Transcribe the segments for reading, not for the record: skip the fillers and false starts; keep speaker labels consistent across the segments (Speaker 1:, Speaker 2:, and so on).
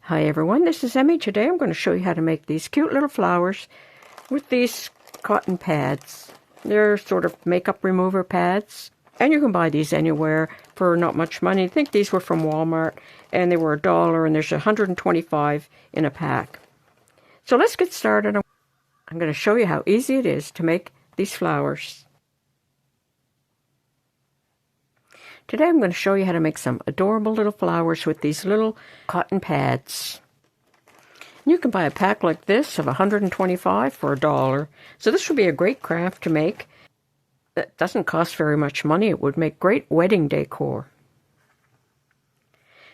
Speaker 1: Hi everyone, this is Emmy. Today I'm going to show you how to make these cute little flowers with these cotton pads. They're sort of makeup remover pads, and you can buy these anywhere for not much money. I think these were from Walmart and they were $1, and there's 125 in a pack. So let's get started. I'm going to show you how easy it is to make these flowers. Today I'm going to show you how to make some adorable little flowers with these little cotton pads. You can buy a pack like this of 125 for $1. So this would be a great craft to make. It doesn't cost very much money. It would make great wedding decor.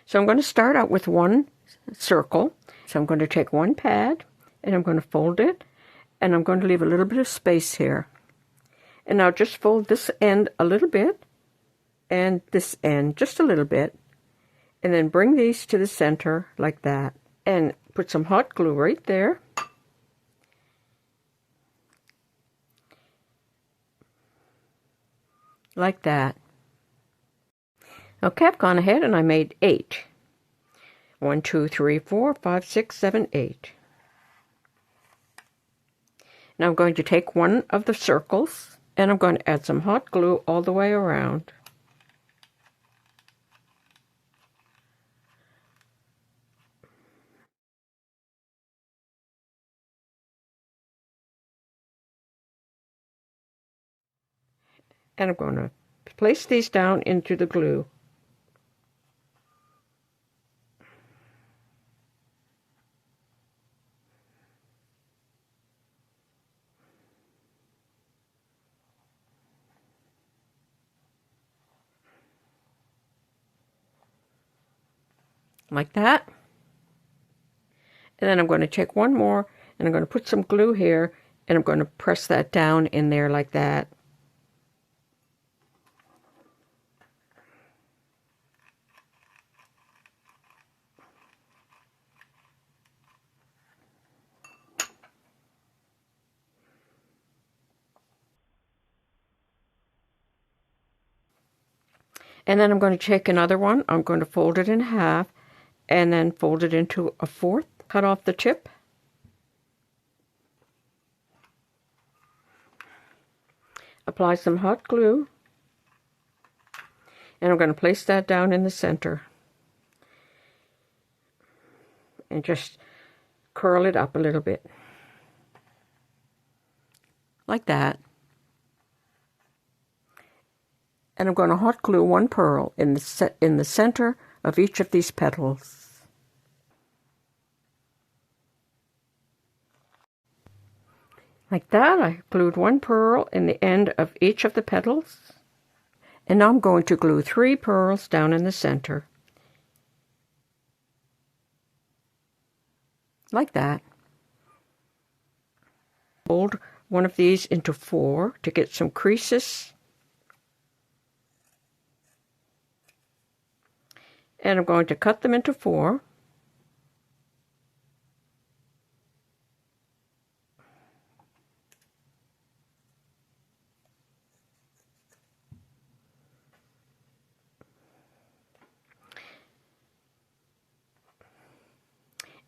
Speaker 1: So I'm going to start out with one circle. So I'm going to take one pad and I'm going to fold it, and I'm going to leave a little bit of space here. And now just fold this end a little bit and this end just a little bit, and then bring these to the center like that, and put some hot glue right there. Like that. Okay, I've gone ahead and I made 8. 1, 2, 3, 4, 5, 6, 7, 8. Now I'm going to take one of the circles and I'm going to add some hot glue all the way around. And I'm going to place these down into the glue. Like that. And then I'm going to take one more and I'm going to put some glue here, and I'm going to press that down in there like that. And then I'm going to take another one. I'm going to fold it in half and then fold it into a fourth. Cut off the tip. Apply some hot glue. And I'm going to place that down in the center. And just curl it up a little bit. Like that. And I'm going to hot glue one pearl in the center of each of these petals. Like that, I glued one pearl in the end of each of the petals. And now I'm going to glue 3 pearls down in the center. Like that. Fold one of these into 4 to get some creases. And I'm going to cut them into 4.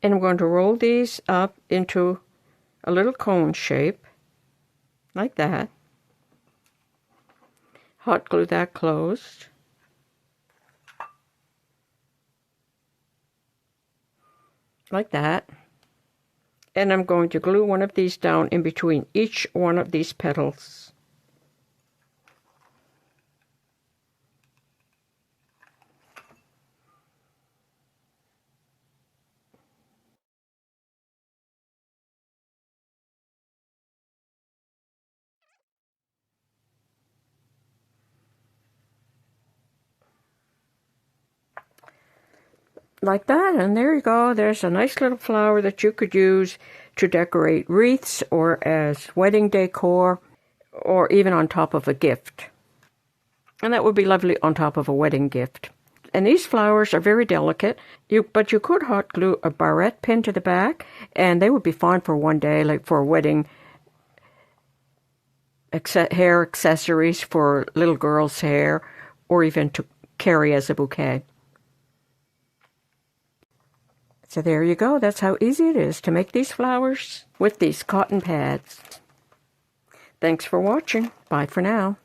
Speaker 1: And I'm going to roll these up into a little cone shape, like that. Hot glue that closed. Like that. And I'm going to glue one of these down in between each one of these petals. Like that, and there you go. There's a nice little flower that you could use to decorate wreaths or as wedding decor, or even on top of a gift. And that would be lovely on top of a wedding gift. And these flowers are very delicate, but you could hot glue a barrette pin to the back, and they would be fine for one day, like for a wedding hair accessories for little girls' hair, or even to carry as a bouquet. So there you go. That's how easy it is to make these flowers with these cotton pads. Thanks for watching. Bye for now.